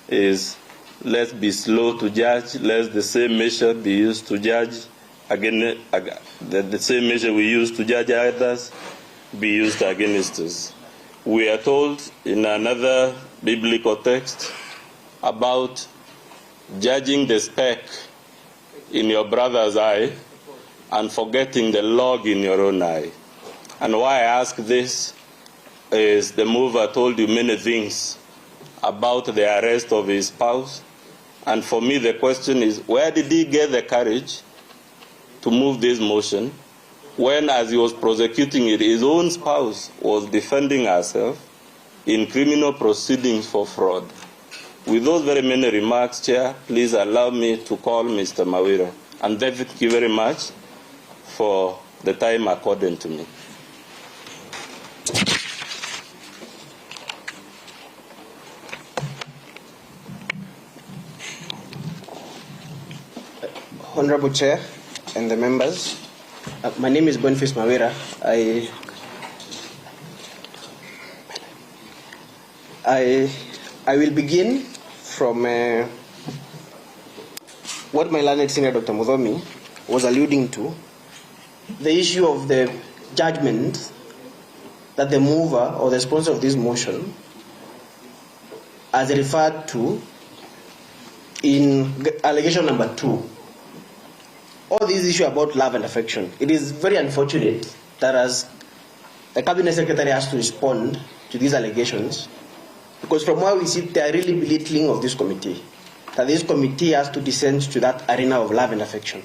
is, let's be slow to judge, lest the same measure be used to judge. Again, the same measure we use to judge others be used against us. We are told in another biblical text about judging the speck in your brother's eye and forgetting the log in your own eye. And why I ask this is the mover told you many things about the arrest of his spouse. And for me, the question is, where did he get the courage to move this motion when, as he was prosecuting it, his own spouse was defending herself in criminal proceedings for fraud? With those very many remarks, Chair, please allow me to call Mr. Mawira. And thank you very much for the time accorded to me. Honorable Chair and the members, my name is Boniface Mawira. I will begin from what my learned senior Dr. Muthomi was alluding to, the issue of the judgment that the mover or the sponsor of this motion as referred to in allegation number 2. All these issues about love and affection. It is very unfortunate that as the Cabinet Secretary has to respond to these allegations, because from where we sit, they are really belittling of this committee, that this committee has to descend to that arena of love and affection.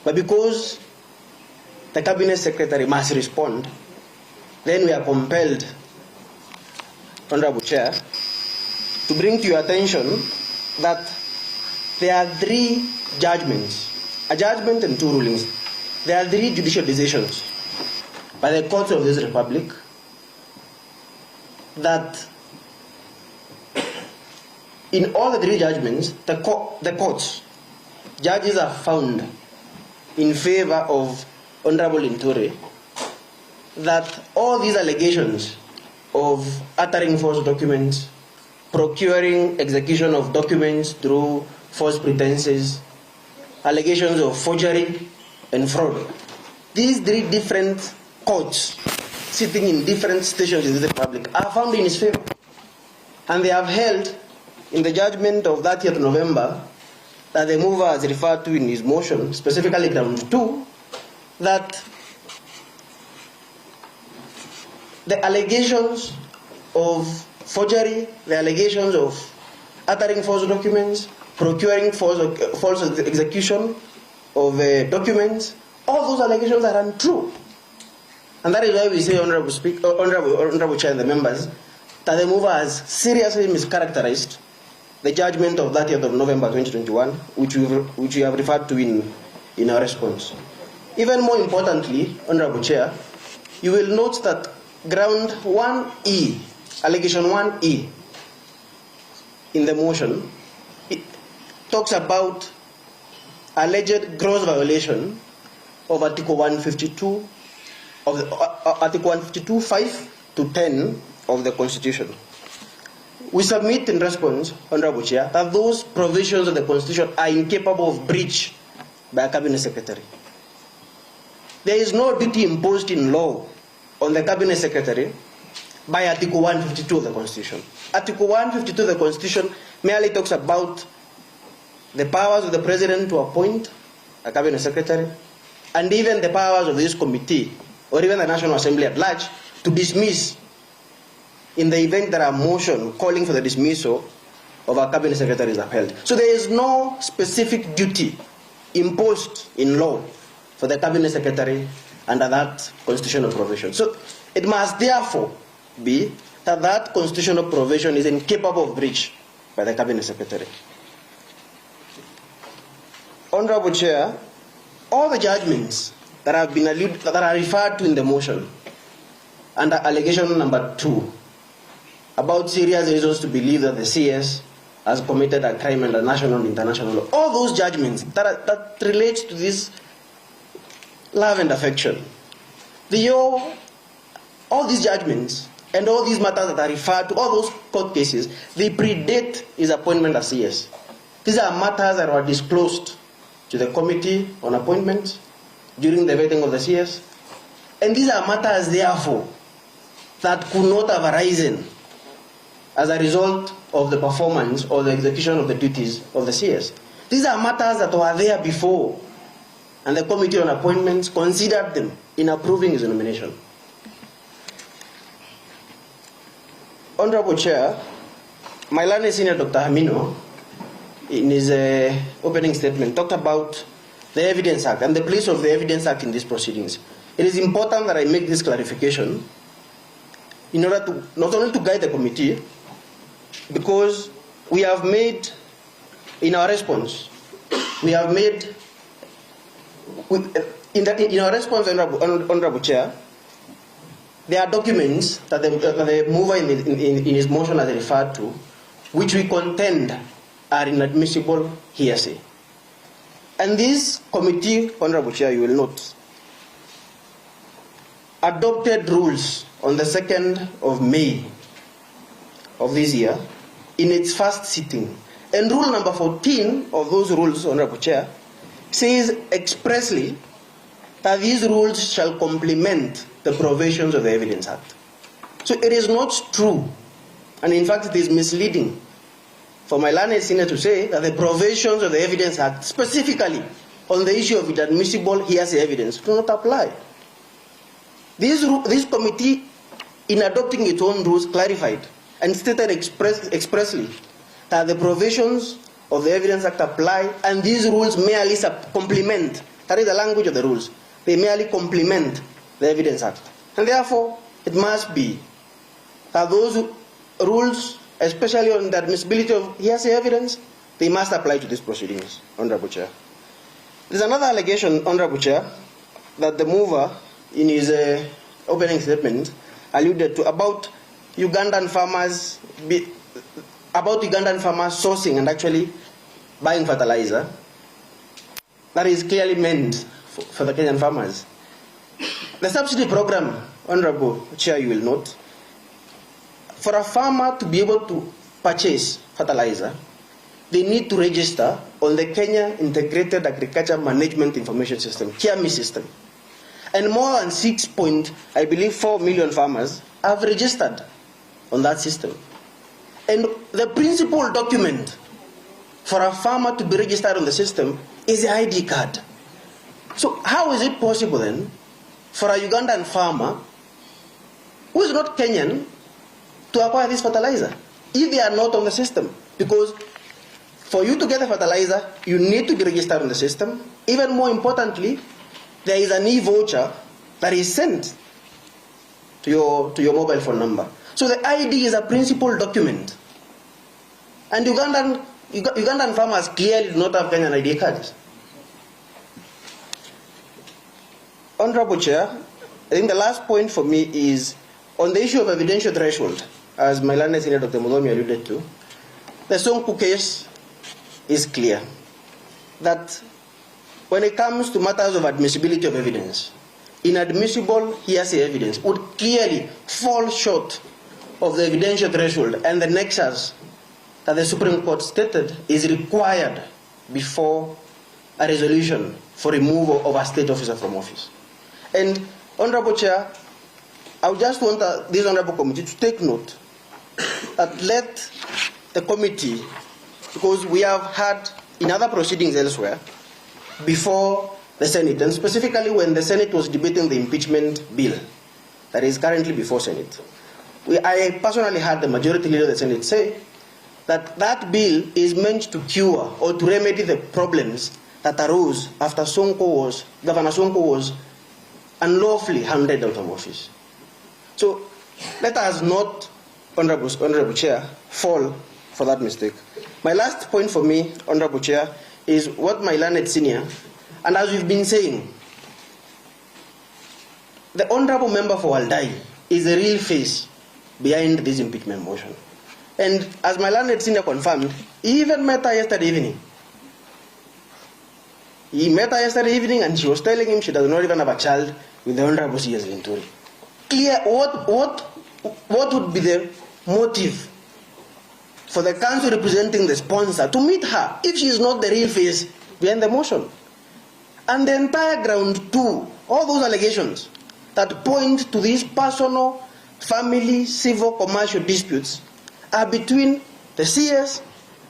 But because the Cabinet Secretary must respond, then we are compelled, Honorable Chair, to bring to your attention that there are 3 judgments, a judgment and 2 rulings. There are 3 judicial decisions by the courts of this republic that in all the 3 judgments, the courts, judges are found in favor of Honorable Linturi that all these allegations of uttering false documents, procuring execution of documents through false pretenses, allegations of forgery and fraud. These 3 different courts sitting in different stations in the republic are found in his favor. And they have held in the judgment of 30th November that the mover has referred to in his motion, specifically ground 2, that the allegations of forgery, the allegations of uttering false documents, procuring false execution of documents, all those allegations are untrue. And that is why we say, Honorable Chair and the members, that the mover has seriously mischaracterized the judgment of 30th of November 2021, which we have referred to in our response. Even more importantly, Honorable Chair, you will note that ground 1E, allegation 1E in the motion, it talks about alleged gross violation of Article 152 of the Article 152, 5 to 10 of the Constitution. We submit in response, Honorable Chair, that those provisions of the Constitution are incapable of breach by a Cabinet Secretary. there is no duty imposed in law on the Cabinet Secretary by Article 152 of the Constitution. Article 152 of the Constitution merely talks about the powers of the President to appoint a Cabinet Secretary, and even the powers of this committee, or even the National Assembly at large, to dismiss in the event that a motion calling for the dismissal of a Cabinet Secretary is upheld. So there is no specific duty imposed in law for the Cabinet Secretary under that constitutional provision. So it must therefore be that that constitutional provision is incapable of breach by the Cabinet Secretary. Honorable Chair, all the judgments that have been that are referred to in the motion under allegation number 2 about serious reasons to believe that the CS has committed a crime under national and international law, all those judgments that relates to this love and affection, all these judgments and all these matters that are referred to, all those court cases, they predate his appointment as CS. These are matters that were disclosed to the Committee on Appointments during the vetting of the CS. And these are matters, therefore, that could not have arisen as a result of the performance or the execution of the duties of the CS. These are matters that were there before, and the Committee on Appointments considered them in approving his nomination. Honorable Chair, my learned senior Dr. Hamino, in his opening statement, talked about the Evidence Act and the place of the Evidence Act in these proceedings. It is important that I make this clarification in order to not only to guide the committee, because we have made, in our response, we have made, in our response, Honorable Chair, there are documents that the mover in his motion has referred to, which we contend are inadmissible hearsay. And this committee, Honorable Chair, you will note, adopted rules on the 2nd of May of this year in its first sitting. And rule number 14 of those rules, Honorable Chair, says expressly that these rules shall complement the provisions of the Evidence Act. So it is not true, and in fact it is misleading for my learned senior to say that the provisions of the Evidence Act, specifically on the issue of inadmissible hearsay evidence, do not apply. This committee, in adopting its own rules, clarified and stated expressly that the provisions of the Evidence Act apply, and these rules merely complement, that is the language of the rules, they merely complement the Evidence Act. And therefore, it must be that those rules, especially on the admissibility of hearsay evidence, they must apply to these proceedings, Honorable Chair. There is another allegation, Honorable Chair, that the mover in his opening statement alluded to about Ugandan farmers sourcing and actually buying fertilizer. That is clearly meant for the Kenyan farmers. The subsidy program, Honorable Chair, you will note, for a farmer to be able to purchase fertilizer, they need to register on the Kenya Integrated Agriculture Management Information System, KIAMI system. And more than 4 million farmers have registered on that system. And the principal document for a farmer to be registered on the system is the ID card. So how is it possible then for a Ugandan farmer who is not Kenyan to acquire this fertilizer if they are not on the system? Because for you to get the fertilizer, you need to be registered on the system. Even more importantly, there is an e-voucher that is sent to your mobile phone number. So the ID is a principal document. And Ugandan farmers clearly do not have Kenyan ID cards. Honorable Chair, I think the last point for me is on the issue of evidential threshold, as my learned senior Dr. Mudomi alluded to. The Sonko case is clear that when it comes to matters of admissibility of evidence, inadmissible hearsay evidence would clearly fall short of the evidential threshold and the nexus that the Supreme Court stated is required before a resolution for removal of a state officer from office. And Honorable Chair, I would just want this Honorable Committee to take note that let the committee, because we have had in other proceedings elsewhere, before the Senate, and specifically when the Senate was debating the impeachment bill that is currently before Senate, I personally had the majority leader of the Senate say that that bill is meant to cure or to remedy the problems that arose after Governor Sonko was unlawfully handed out of office. So let us not, Honorable Chair, fall for that mistake. My last point for me, Honorable Chair, is what my learned senior, and as we've been saying, the Honorable Member for Waldai is the real face behind this impeachment motion. And as my learned senior confirmed, he even met her yesterday evening. He met her yesterday evening and she was telling him she does not even have a child with the Honorable CS Linturi. Clear, what would be the motive for the council representing the sponsor to meet her if she is not the real face behind the motion? And the entire ground two, all those allegations that point to these personal, family, civil, commercial disputes are between the CS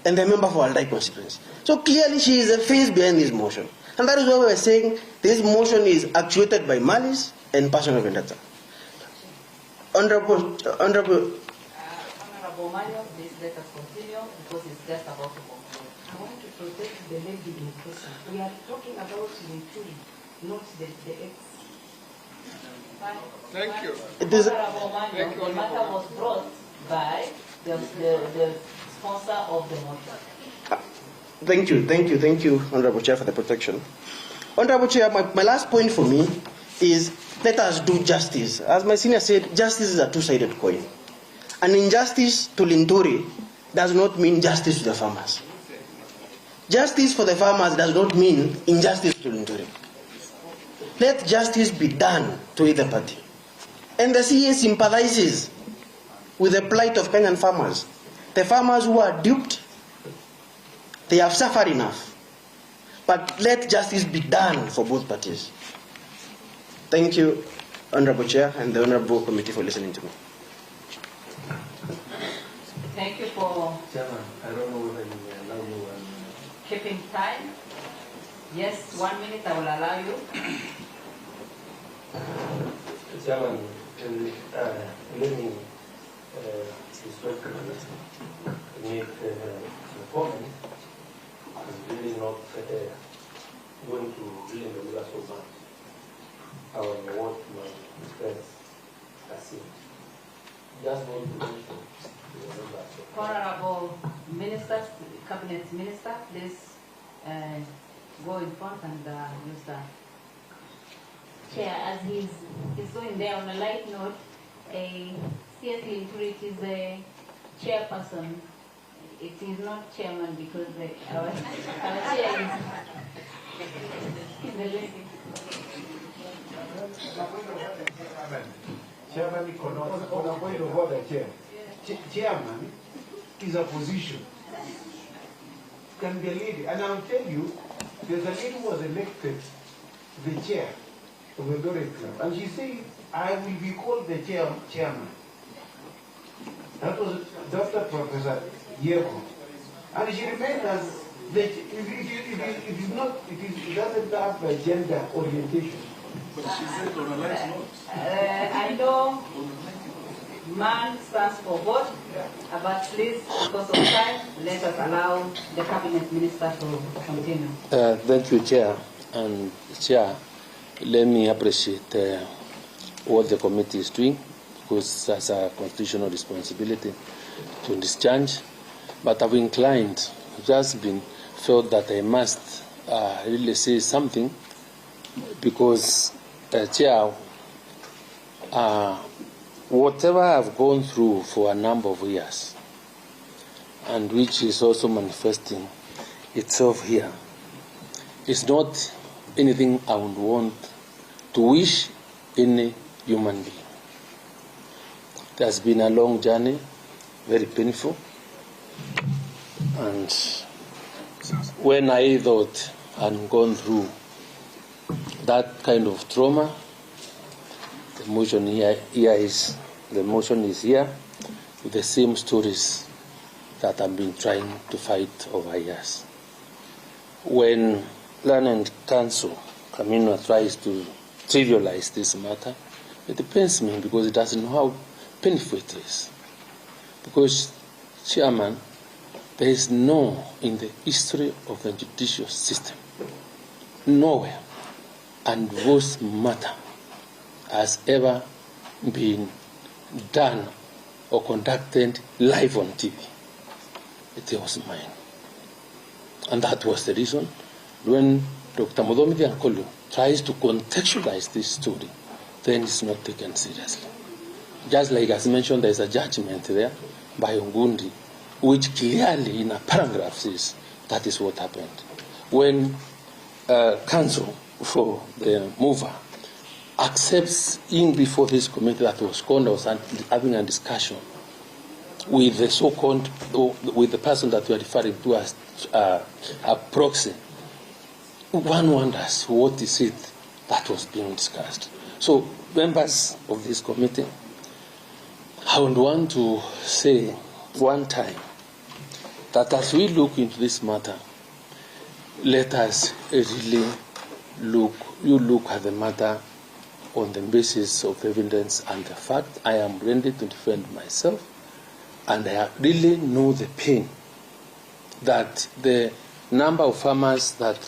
and the member for Waldai constituency. So clearly she is the face behind this motion. And that is why we are saying this motion is actuated by malice and personal vendetta. Honorable Manuel, please let us continue because it's just about to conclude. I want to protect the lady in question. We are talking about Linturi, not the ex. Thank you. Honorable Manuel, the matter was brought by the sponsor of the motion. Thank you, Honorable Chair, for the protection. Honorable Chair, my last point for me is let us do justice. As my senior said, justice is a two-sided coin. And injustice to Linturi does not mean justice to the farmers. Justice for the farmers does not mean injustice to Linturi. Let justice be done to either party. And the CA sympathizes with the plight of Kenyan farmers. The farmers who are duped, they have suffered enough. But let justice be done for both parties. Thank you, Honorable Chair, and the Honorable Committee for listening to me. Thank you for Chairman, I don't know whether you will allow me keeping time. Yes, 1 minute I will allow you. Chairman, let me respectfully make a comment. I'm really not going to really the so much. What my friends are saying. Just want to mention. Honorable Minister, Cabinet Minister, please go in front and use that. Chair, as he's going there, on a light note, CS Linturi is the chairperson. It is not chairman because our chair is the lady. Chairman, on a point of order, Chair. Chairman is a position. Can be a lady. And I'll tell you, there's a lady who was elected the chair of the Dore Club. And she said, I will be called the chairman. That was Dr. Professor Yeko. And she remained as the, it doesn't have a gender orientation. But she said on a light note. I know man stands for God, but please, because of time, let us allow the Cabinet Minister to continue. Thank you, Chair. And Chair, let me appreciate what the committee is doing, because that's a constitutional responsibility to discharge. But I've inclined, just been felt that I must really say something, because Chair, whatever I've gone through for a number of years, and which is also manifesting itself here, is not anything I would want to wish any human being. It has been a long journey, very painful, and when I thought I'd gone through that kind of trauma, The motion here is here with the same stories that I've been trying to fight over years. When Learned Council, Camino, tries to trivialize this matter, it pains me because it doesn't know how painful it is. Because, Chairman, there is no, in the history of the judicial system, nowhere, and worse matter has ever been done or conducted live on TV. It was mine. And that was the reason when Dr. Muthoni Ankolu tries to contextualize this story, then it's not taken seriously. Just like as mentioned, there's a judgment there by Ongundi, which clearly in a paragraph says that is what happened. When counsel for the mover accepts in before this committee that was called, was having a discussion with the so-called, with the person that we are referring to as a proxy, one wonders what is it that was being discussed. So, members of this committee, I would want to say one time that as we look into this matter, let us really look at the matter on the basis of evidence and the fact. I am ready to defend myself, and I really know the pain that the number of farmers that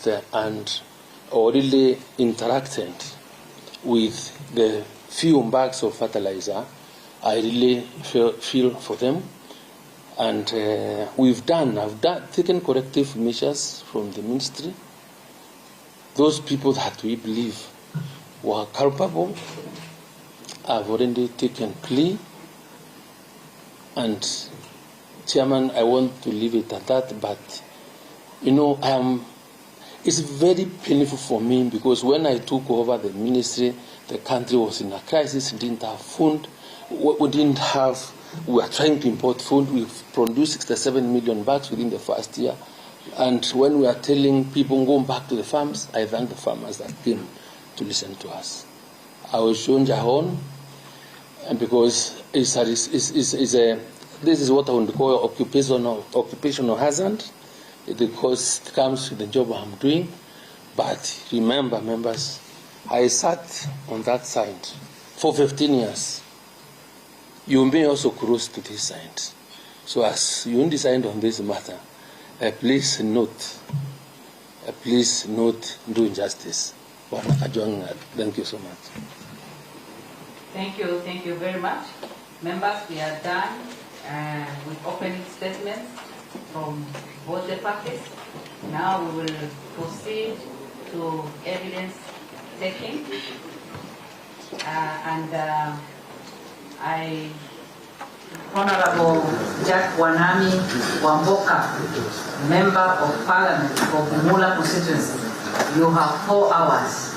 really interacted with the few bags of fertilizer, I really feel for them. And I've taken corrective measures from the ministry. Those people that we believe were culpable, I've already taken plea. And Chairman, I want to leave it at that, but it's very painful for me because when I took over the ministry, the country was in a crisis, didn't have food, we were trying to import food. We've produced 67 million bags within the first year. And when we are telling people going back to the farms, I thank the farmers that came to listen to us. I was shown Jahon, and because this is what I want to call occupational hazard, because it comes with the job I'm doing. But remember, members, I sat on that side for 15 years. You may also cross to this side. So as you decide on this matter, please note do injustice. Thank you so much. Thank you very much. Members, we are done with opening statements from both the parties. Now we will proceed to evidence taking. Honorable Jack Wanami Wamboka, Member of Parliament for Bumula constituency, you have 4 hours